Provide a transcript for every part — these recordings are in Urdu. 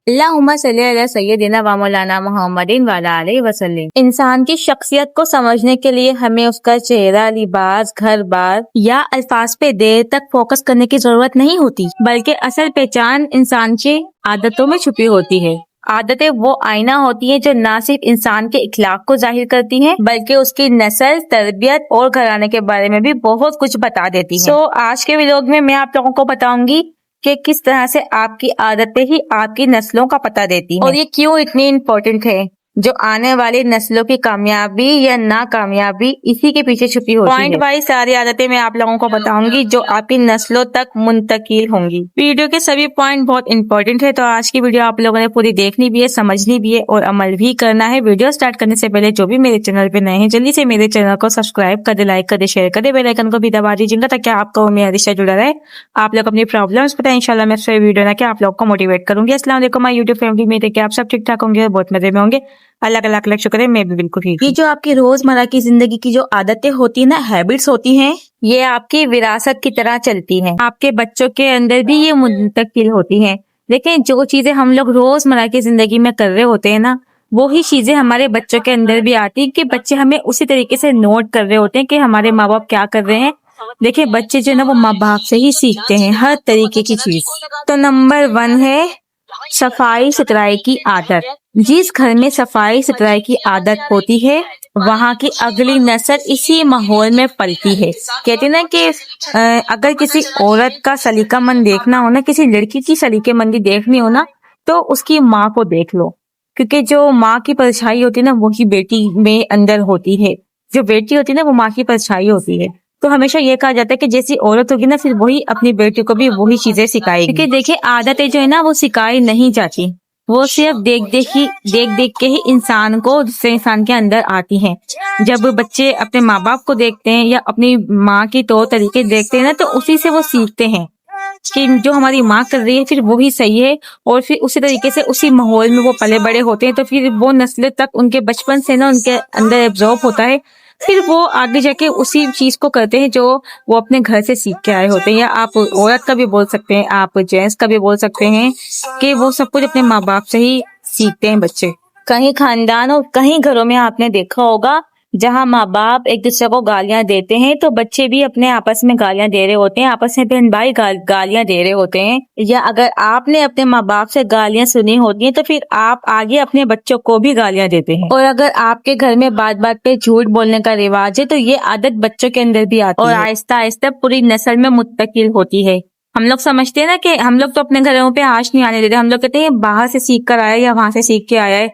اللہم صلی علی سیدنا و مولانا محمد وعلی آلہ وسلم۔ انسان کی شخصیت کو سمجھنے کے لیے ہمیں اس کا چہرہ، لباس، گھر بار یا الفاظ پہ دیر تک فوکس کرنے کی ضرورت نہیں ہوتی، بلکہ اصل پہچان انسان کی عادتوں میں چھپی ہوتی ہے۔ عادتیں وہ آئینہ ہوتی ہیں جو نہ صرف انسان کے اخلاق کو ظاہر کرتی ہیں بلکہ اس کی نسل، تربیت اور گھرانے کے بارے میں بھی بہت کچھ بتا دیتی ہیں۔ آج کے ویلوگ میں آپ لوگوں کو بتاؤں گی کہ کس طرح سے آپ کی عادتیں ہی آپ کی نسلوں کا پتہ دیتی ہیں، اور یہ کیوں اتنی امپورٹنٹ ہے۔ جو آنے والی نسلوں کی کامیابی یا ناکامیابی اسی کے پیچھے چھپی ہوتی ہے۔ پوائنٹ وائز ساری عادتیں میں آپ لوگوں کو بتاؤں گی جو آپ کی نسلوں تک منتقل ہوں گی۔ ویڈیو کے سبھی پوائنٹ بہت امپورٹنٹ ہے، تو آج کی ویڈیو آپ لوگوں نے پوری دیکھنی بھی ہے، سمجھنی بھی ہے اور عمل بھی کرنا ہے۔ ویڈیو سٹارٹ کرنے سے پہلے جو بھی میرے چینل پہ نئے ہیں جلدی سے میرے چینل کو سبسکرائب کر دے، لائک کر دے، شیئر کر دے، بیل آئیکن کو بھی دبا دیجیے گا تاکہ آپ کو میرا رشتہ جڑا رہے۔ آپ لوگ اپنی پرابلمس بتائیں، انشاءاللہ میں سے ویڈیو نہ کہ آپ لوگ کو موٹیویٹ کروں گی۔ السلام علیکم مائی یوٹیوب فیملی، میرے کہ آپ سب ٹھیک ٹھاک ہوں گے، بہت مزے میں ہوں گے، اللہ کا لاکھ لاکھ شکر ہے، میں بھی بالکل ٹھیک ہوں۔ یہ جو آپ کی روزمرہ کی زندگی کی جو عادتیں ہوتی ہیں نا، ہیبٹس ہوتی ہیں، یہ آپ کی وراثت کی طرح چلتی ہیں، آپ کے بچوں کے اندر بھی یہ منتقل ہوتی ہیں۔ لیکن جو چیزیں ہم لوگ روزمرہ کی زندگی میں کر رہے ہوتے ہیں نا، وہی چیزیں ہمارے بچوں کے اندر بھی آتی کہ بچے ہمیں اسی طریقے سے نوٹ کر رہے ہوتے ہیں کہ ہمارے ماں باپ کیا کر رہے ہیں۔ دیکھیں بچے جو ہے نا وہ ماں باپ سے ہی سیکھتے ہیں ہر طریقے کی چیز۔ تو نمبر 1 ہے صفائی ستھرائی کی عادت۔ جس گھر میں صفائی ستھرائی کی عادت ہوتی ہے وہاں کی اگلی نسل اسی ماحول میں پلتی ہے۔ کہتے ہیں نا کہ اگر کسی عورت کا سلیقہ مند دیکھنا ہو نا، کسی لڑکی کی سلیقہ مندی دیکھنی ہو نا، تو اس کی ماں کو دیکھ لو، کیونکہ جو ماں کی پرچھائی ہوتی ہے نا وہی بیٹی میں اندر ہوتی ہے۔ جو بیٹی ہوتی ہے نا وہ ماں کی پرچھائی ہوتی ہے۔ تو ہمیشہ یہ کہا جاتا ہے کہ جیسی عورت ہوگی نا پھر وہی اپنی بیٹی کو بھی وہی چیزیں سکھائے گی۔ کیونکہ دیکھیں عادتیں جو ہے نا وہ سکھائی نہیں جاتی، وہ صرف دیکھ دیکھ کے ہی انسان کو دوسرے انسان کے اندر آتی ہیں۔ جب بچے اپنے ماں باپ کو دیکھتے ہیں یا اپنی ماں کی طور طریقے دیکھتے ہیں نا، تو اسی سے وہ سیکھتے ہیں کہ جو ہماری ماں کر رہی ہے پھر وہی صحیح ہے، اور پھر اسی طریقے سے اسی ماحول میں وہ پلے بڑے ہوتے ہیں، تو پھر وہ نسل تک ان کے بچپن سے نا ان کے اندر ایبزارب ہوتا ہے، پھر وہ آگے جا کے اسی چیز کو کرتے ہیں جو وہ اپنے گھر سے سیکھ کے آئے ہوتے ہیں۔ یا آپ عورت کا بھی بول سکتے ہیں، آپ جینٹس کا بھی بول سکتے ہیں کہ وہ سب کچھ اپنے ماں باپ سے ہی سیکھتے ہیں بچے۔ کہیں خاندان اور کہیں گھروں میں آپ نے دیکھا ہوگا جہاں ماں باپ ایک دوسرے کو گالیاں دیتے ہیں تو بچے بھی اپنے آپس میں گالیاں دے رہے ہوتے ہیں، آپس میں بہن بھائی گالیاں دے رہے ہوتے ہیں۔ یا اگر آپ نے اپنے ماں باپ سے گالیاں سنی ہوتی ہیں تو پھر آپ آگے اپنے بچوں کو بھی گالیاں دیتے ہیں۔ اور اگر آپ کے گھر میں بات بات پہ جھوٹ بولنے کا رواج ہے تو یہ عادت بچوں کے اندر بھی آتی ہے اور آہستہ آہستہ پوری نسل میں منتقل ہوتی ہے۔ ہم لوگ سمجھتے ہیں نا کہ ہم لوگ تو اپنے گھروں پہ آنچ نہیں آنے دیتے، ہم لوگ کہتے ہیں باہر سے سیکھ کر آیا یا وہاں سے سیکھ کے آیا ہے۔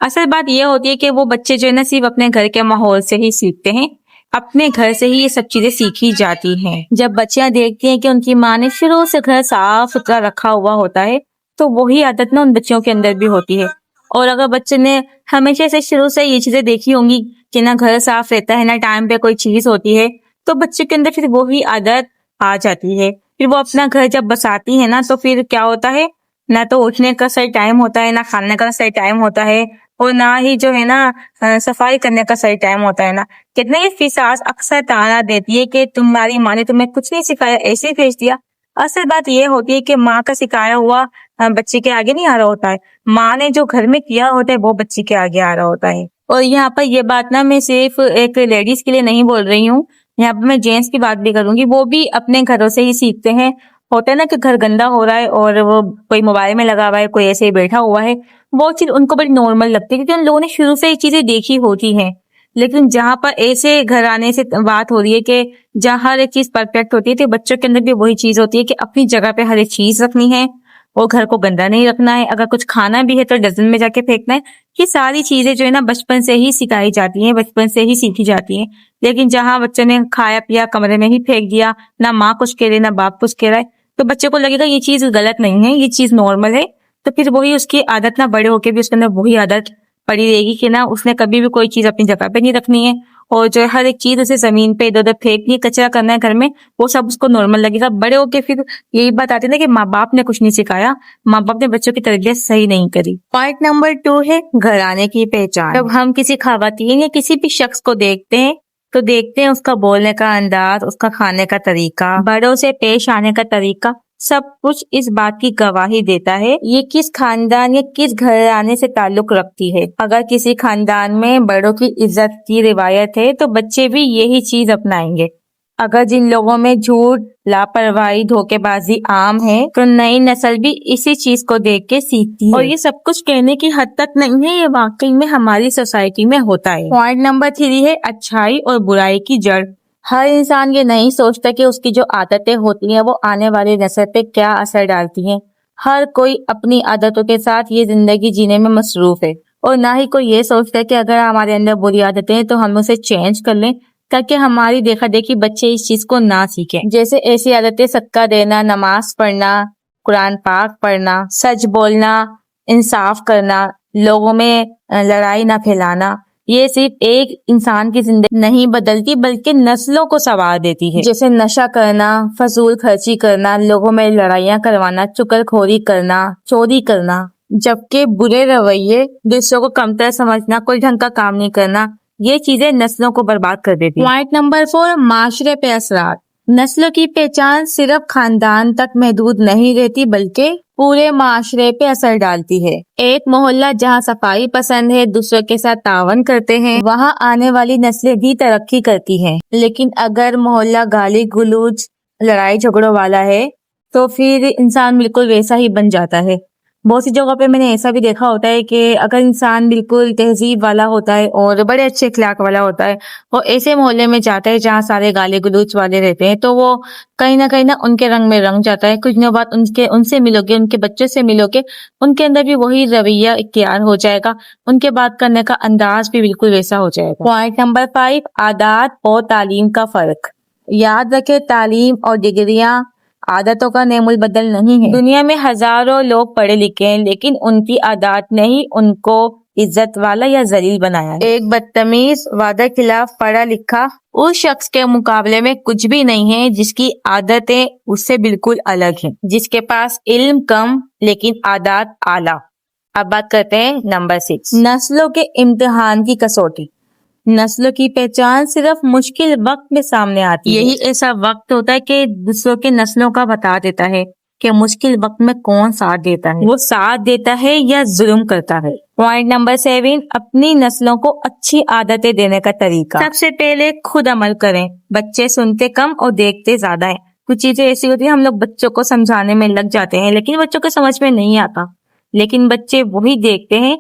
اصل بات یہ ہوتی ہے کہ وہ بچے جو ہے نا صرف اپنے گھر کے ماحول سے ہی سیکھتے ہیں، اپنے گھر سے ہی یہ سب چیزیں سیکھی جاتی ہیں۔ جب بچیاں دیکھتی ہیں کہ ان کی ماں نے شروع سے گھر صاف ستھرا رکھا ہوا ہوتا ہے تو وہی عادت نا ان بچوں کے اندر بھی ہوتی ہے۔ اور اگر بچے نے ہمیشہ سے شروع سے یہ چیزیں دیکھی ہوں گی کہ نہ گھر صاف رہتا ہے نہ ٹائم پہ کوئی چیز ہوتی ہے، تو بچے کے اندر پھر وہی عادت آ جاتی ہے۔ پھر وہ اپنا گھر جب بساتی ہے نا تو پھر کیا ہوتا ہے، نہ تو اٹھنے کا صحیح ٹائم ہوتا ہے، نہ کھانے کا صحیح ٹائم ہوتا ہے، اور نہ ہی جو ہے نا صفائی کرنے کا صحیح ٹائم ہوتا ہے نا۔ کتنے ہی فساس اکثر تانا دیتی ہے کہ تمہاری ماں نے تمہیں کچھ نہیں سکھایا، ایسے ہی بھیج دیا۔ اصل بات یہ ہوتی ہے کہ ماں کا سکھایا ہوا بچے کے آگے نہیں آ رہا ہوتا ہے، ماں نے جو گھر میں کیا ہوتا ہے وہ بچے کے آگے آ رہا ہوتا ہے۔ اور یہاں پر یہ بات نا میں صرف ایک لیڈیز کے لیے نہیں بول رہی ہوں، یہاں پہ میں جینٹس کی بات بھی کروں گی، وہ بھی اپنے گھروں سے ہی سیکھتے ہیں۔ ہوتا ہے نا کہ گھر گندا ہو رہا ہے اور وہ کوئی موبائل میں لگا ہوا ہے، کوئی ایسے ہی بیٹھا ہوا ہے، وہ چیز ان کو بڑی نارمل لگتی ہے کیونکہ ان لوگوں نے شروع سے یہ چیزیں دیکھی ہوتی ہیں۔ لیکن جہاں پر ایسے گھر آنے سے بات ہو رہی ہے کہ جہاں ہر ایک چیز پرفیکٹ ہوتی ہے تو بچوں کے اندر بھی وہی چیز ہوتی ہے کہ اپنی جگہ پہ ہر ایک چیز رکھنی ہے اور گھر کو گندا نہیں رکھنا ہے، اگر کچھ کھانا بھی ہے تو ڈسٹبن میں جا کے پھینکنا ہے۔ یہ ساری چیزیں جو ہے نا بچپن سے ہی سکھائی جاتی ہیں، بچپن سے ہی سیکھی جاتی ہیں۔ لیکن جہاں بچے نے کھایا پیا کمرے میں ہی پھینک دیا، نہ ماں کچھ کہہ رہے نہ باپ کچھ کہہ رہا ہے، تو بچے کو لگے گا یہ چیز غلط نہیں ہے، یہ چیز نارمل ہے، تو پھر وہی اس کی عادت نہ بڑے ہو کے بھی اس کے اندر وہی عادت پڑی رہے گی کہ نہ اس نے کبھی بھی کوئی چیز اپنی جگہ پہ نہیں رکھنی ہے، اور جو ہر ایک چیز اسے زمین پہ ادھر ادھر پھینکنی ہے، کچرا کرنا ہے گھر میں، وہ سب اس کو نارمل لگے گا۔ بڑے ہو کے پھر یہی بات آتی ہے نا کہ ماں باپ نے کچھ نہیں سکھایا، ماں باپ نے بچوں کی تربیت صحیح نہیں کری۔ پوائنٹ نمبر 2 ہے گھرانے کی پہچان۔ جب ہم کسی خواتین یا کسی بھی شخص کو دیکھتے ہیں تو دیکھتے ہیں اس کا بولنے کا انداز، اس کا کھانے کا طریقہ، بڑوں سے پیش آنے کا طریقہ، سب کچھ اس بات کی گواہی دیتا ہے یہ کس خاندان یا کس گھرانے سے تعلق رکھتی ہے۔ اگر کسی خاندان میں بڑوں کی عزت کی روایت ہے تو بچے بھی یہی چیز اپنائیں گے۔ اگر جن لوگوں میں جھوٹ، لاپرواہی، دھوکے بازی عام ہے تو نئی نسل بھی اسی چیز کو دیکھ کے سیکھتی ہے۔ اور یہ سب کچھ کہنے کی حد تک نہیں ہے، یہ واقعی میں ہماری سوسائٹی میں ہوتا ہے۔ پوائنٹ نمبر 3 ہے اچھائی اور برائی کی جڑ۔ ہر انسان یہ نہیں سوچتا کہ اس کی جو عادتیں ہوتی ہیں وہ آنے والی نسل پہ کیا اثر ڈالتی ہیں۔ ہر کوئی اپنی عادتوں کے ساتھ یہ زندگی جینے میں مصروف ہے، اور نہ ہی کوئی یہ سوچتا ہے کہ اگر ہمارے اندر بری عادتیں ہیں تو ہم اسے چینج کر لیں تاکہ ہماری دیکھا دیکھی بچے اس چیز کو نہ سیکھیں۔ جیسے ایسی عادتیں صدقہ دینا، نماز پڑھنا، قرآن پاک پڑھنا، سچ بولنا، انصاف کرنا، لوگوں میں لڑائی نہ پھیلانا۔ یہ صرف ایک انسان کی زندگی نہیں بدلتی بلکہ نسلوں کو سنوار دیتی ہے۔ جیسے نشہ کرنا، فضول خرچی کرنا، لوگوں میں لڑائیاں کروانا، چغل خوری کرنا، چوری کرنا، جبکہ برے رویے، دوسروں کو کمتر سمجھنا، کوئی ڈھنگ کا کام نہیں کرنا، یہ چیزیں نسلوں کو برباد کر دیتی۔ پوائنٹ نمبر 4، معاشرے پہ اثرات۔ نسلوں کی پہچان صرف خاندان تک محدود نہیں رہتی بلکہ پورے معاشرے پہ اثر ڈالتی ہے۔ ایک محلہ جہاں صفائی پسند ہے، دوسروں کے ساتھ تعاون کرتے ہیں، وہاں آنے والی نسلیں بھی ترقی کرتی ہیں۔ لیکن اگر محلہ گالی گلوچ، لڑائی جھگڑوں والا ہے تو پھر انسان بالکل ویسا ہی بن جاتا ہے۔ بہت سی جگہوں پہ میں نے ایسا بھی دیکھا ہوتا ہے کہ اگر انسان بالکل تہذیب والا ہوتا ہے اور بڑے اچھے اخلاق والا ہوتا ہے، وہ ایسے محلے میں جاتا ہے جہاں سارے گالی گلوچ والے رہتے ہیں تو وہ کہیں نہ ان کے رنگ میں رنگ جاتا ہے۔ کچھ دنوں بعد ان سے ملو گے، ان کے بچوں سے ملو گے، ان کے اندر بھی وہی رویہ اختیار ہو جائے گا، ان کے بات کرنے کا انداز بھی بالکل ویسا ہو جائے گا۔ پوائنٹ نمبر 5، عادات اور تعلیم کا فرق۔ یاد رکھے، تعلیم اور ڈگریاں عادتوں کا نعم البدل نہیں ہے۔ دنیا میں ہزاروں لوگ پڑھے لکھے ہیں لیکن ان کی عادات نے ہی ان کو عزت والا یا ذلیل بنایا ہے۔ ایک بدتمیز، وعدہ خلاف پڑھا لکھا اس شخص کے مقابلے میں کچھ بھی نہیں ہے جس کی عادتیں اس سے بالکل الگ ہیں، جس کے پاس علم کم لیکن عادات اعلیٰ۔ اب بات کرتے ہیں نمبر 6، نسلوں کے امتحان کی کسوٹی۔ نسلوں کی پہچان صرف مشکل وقت میں سامنے آتی ہے۔ یہی ایسا وقت ہوتا ہے کہ دوسروں کے نسلوں کا بتا دیتا ہے کہ مشکل وقت میں کون ساتھ دیتا ہے، وہ ساتھ دیتا ہے یا ظلم کرتا ہے۔ پوائنٹ نمبر 7، اپنی نسلوں کو اچھی عادتیں دینے کا طریقہ۔ سب سے پہلے خود عمل کریں۔ بچے سنتے کم اور دیکھتے زیادہ ہیں۔ کچھ چیزیں ایسی ہوتی ہیں ہم لوگ بچوں کو سمجھانے میں لگ جاتے ہیں لیکن بچوں کو سمجھ میں نہیں آتا، لیکن بچے وہی دیکھتے ہیں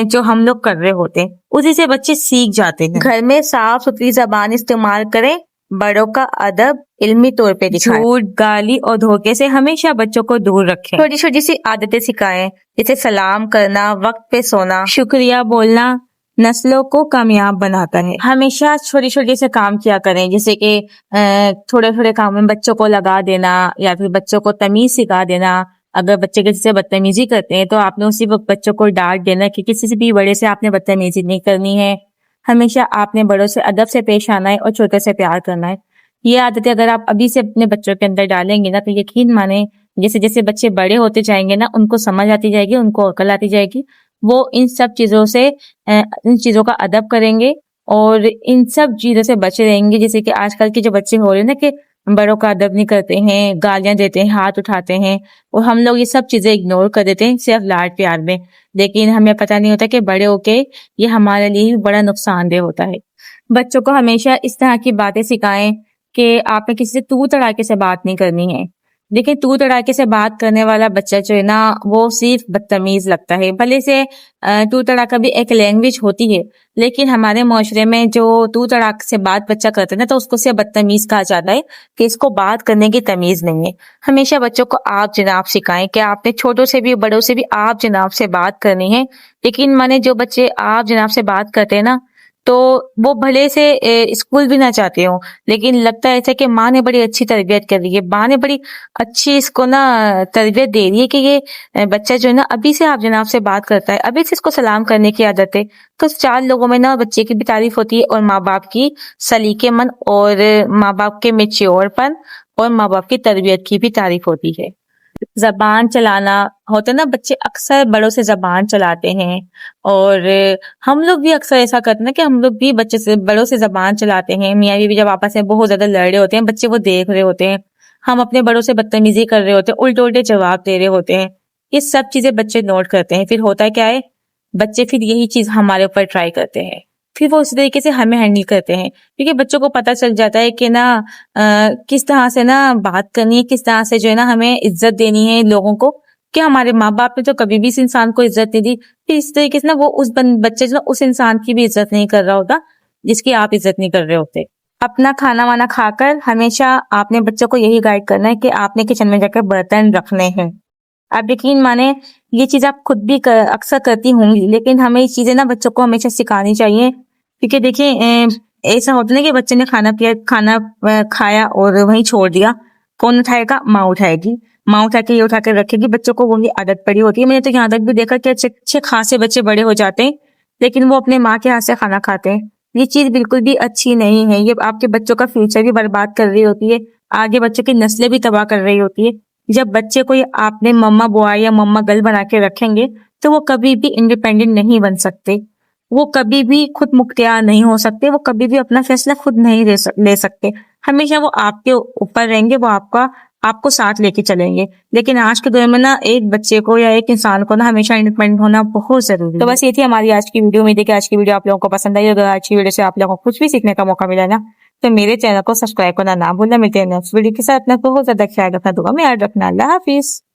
جو ہم لوگ کر رہے ہوتے ہیں، اسی سے بچے سیکھ جاتے ہیں۔ گھر میں صاف ستھری زبان استعمال کریں، بڑوں کا ادب علمی طور پہ دکھائیں، جھوٹ، گالی اور دھوکے سے ہمیشہ بچوں کو دور رکھیں۔ چھوٹی چھوٹی سی عادتیں سکھائیں، جیسے سلام کرنا، وقت پہ سونا، شکریہ بولنا، نسلوں کو کامیاب بناتا ہے۔ ہمیشہ چھوٹی چھوٹی سے کام کیا کریں، جیسے کہ تھوڑے تھوڑے کام میں بچوں کو لگا دینا یا پھر بچوں کو تمیز سکھا دینا۔ اگر بچے کسی سے بدتمیزی کرتے ہیں تو آپ نے اسی وقت بچوں کو ڈانٹ دینا کہ کسی سے بھی بڑے سے آپ نے بدتمیزی نہیں کرنی ہے، ہمیشہ آپ نے بڑوں سے ادب سے پیش آنا ہے اور چھوٹے سے پیار کرنا ہے۔ یہ عادتیں اگر آپ ابھی سے اپنے بچوں کے اندر ڈالیں گے نا تو یقین مانیں جیسے جیسے بچے بڑے ہوتے جائیں گے نا ان کو سمجھ آتی جائے گی، ان کو عقل آتی جائے گی، وہ ان سب چیزوں سے ان چیزوں کا ادب کریں گے اور ان سب چیزوں سے بچے رہیں گے۔ جیسے کہ آج کل کے جو بچے ہو رہے ہیں نا کہ بڑوں کا ادب نہیں کرتے ہیں، گالیاں دیتے ہیں، ہاتھ اٹھاتے ہیں، اور ہم لوگ یہ سب چیزیں اگنور کر دیتے ہیں صرف لاڈ پیار میں، لیکن ہمیں پتہ نہیں ہوتا کہ بڑے ہو کے یہ ہمارے لیے بڑا نقصان دہ ہوتا ہے۔ بچوں کو ہمیشہ اس طرح کی باتیں سکھائیں کہ آپ نے کسی سے تو تڑاکے سے بات نہیں کرنی ہے۔ دیکھیں تو تڑاکے سے بات کرنے والا بچہ جو ہے نا وہ صرف بدتمیز لگتا ہے، بھلے سے تو تڑاکا بھی ایک لینگویج ہوتی ہے لیکن ہمارے معاشرے میں جو تو تڑاک سے بات بچہ کرتا ہے نا تو اس کو صرف بدتمیز کہا جاتا ہے کہ اس کو بات کرنے کی تمیز نہیں ہے۔ ہمیشہ بچوں کو آپ جناب سکھائیں کہ آپ نے چھوٹوں سے بھی بڑوں سے بھی آپ جناب سے بات کرنی ہے۔ لیکن مانے جو بچے آپ جناب سے بات کرتے ہیں نا تو وہ بھلے سے اسکول بھی نہ جاتے ہوں لیکن لگتا ہے ایسا کہ ماں نے بڑی اچھی تربیت کر رہی ہے، ماں نے بڑی اچھی اس کو نا تربیت دے رہی ہے کہ یہ بچہ جو ہے نا ابھی سے آپ جناب سے بات کرتا ہے، ابھی سے اس کو سلام کرنے کی عادت ہے۔ تو 4 لوگوں میں نا بچے کی بھی تعریف ہوتی ہے اور ماں باپ کی سلیقے مند اور ماں باپ کے میچیور پن اور ماں باپ کی تربیت کی بھی تعریف ہوتی ہے۔ زبان چلانا ہوتا ہے نا، بچے اکثر بڑوں سے زبان چلاتے ہیں اور ہم لوگ بھی اکثر ایسا کرتے ہیں کہ ہم لوگ بھی بچے سے بڑوں سے زبان چلاتے ہیں۔ میاں بیوی جب آپس میں بہت زیادہ لڑ رہے ہوتے ہیں، بچے وہ دیکھ رہے ہوتے ہیں، ہم اپنے بڑوں سے بدتمیزی کر رہے ہوتے ہیں, الٹے الٹے جواب دے رہے ہوتے ہیں. یہ سب چیزیں بچے نوٹ کرتے ہیں. پھر ہوتا کیا ہے, بچے پھر یہی چیز ہمارے اوپر ٹرائی کرتے ہیں, پھر وہ اسی طریقے سے ہمیں ہینڈل کرتے ہیں, کیونکہ بچوں کو پتہ چل جاتا ہے کہ نا کس طرح سے نا بات کرنی ہے, کس طرح سے جو ہے نا ہمیں عزت دینی ہے لوگوں کو, کہ ہمارے ماں باپ نے تو کبھی بھی اس انسان کو عزت نہیں دی, پھر اس طریقے سے نا وہ اس بچے جو اس انسان کی بھی عزت نہیں کر رہا ہوتا جس کی آپ عزت نہیں کر رہے ہوتے. اپنا کھانا وانا کھا کر ہمیشہ آپ نے بچوں کو یہی گائیڈ کرنا ہے کہ آپ نے کچن میں جا کر برتن رکھنے ہیں. آپ یقین مانیں یہ چیز آپ خود بھی اکثر کرتی ہوں گی, لیکن ہمیں یہ چیزیں نا بچوں کو ہمیشہ سکھانی چاہیے, کیونکہ دیکھیں ایسا ہوتا نا کہ بچے نے کھانا کھایا اور وہیں چھوڑ دیا, کون اٹھائے گا؟ ماں اٹھائے گی, ماں اٹھا کے یہ اٹھا کے رکھے گی, بچوں کو وہی عادت پڑی ہوتی ہے. میں نے تو یہاں تک بھی دیکھا کہ اچھے خاصے بچے بڑے ہو جاتے ہیں لیکن وہ اپنے ماں کے ہاتھ سے کھانا کھاتے ہیں. یہ چیز بالکل بھی اچھی نہیں ہے, یہ آپ کے بچوں کا فیوچر بھی برباد کر رہی ہوتی ہے, آگے بچے کی نسلیں بھی تباہ کر رہی ہوتی ہے. جب بچے کو آپ نے مما بوائے یا مما گرل بنا کے رکھیں گے تو وہ کبھی بھی انڈیپینڈنٹ نہیں بن سکتے, وہ کبھی بھی خود مختار نہیں ہو سکتے, وہ کبھی بھی اپنا فیصلہ خود نہیں لے سکتے. ہمیشہ وہ آپ کے اوپر رہیں گے, وہ آپ کو ساتھ لے کے چلیں گے. لیکن آج کے دور میں نا ایک بچے کو یا ایک انسان کو نا ہمیشہ انڈیپینڈنٹ ہونا بہت ضروری ہے. تو بس یہ تھی ہماری آج کی ویڈیو. امید ہے کہ آج کی ویڈیو آپ لوگوں کو پسند آئی. اگر آج کی ویڈیو سے آپ لوگوں کو کچھ بھی سیکھنے کا موقع ملا نا تو میرے چینل کو سبسکرائب کرنا نہ بھولنا. ملتے ہیں نیکسٹ ویڈیو کے ساتھ. اپنا بہت زیادہ خیال رکھنا, دعا میں یاد رکھنا. اللہ حافظ.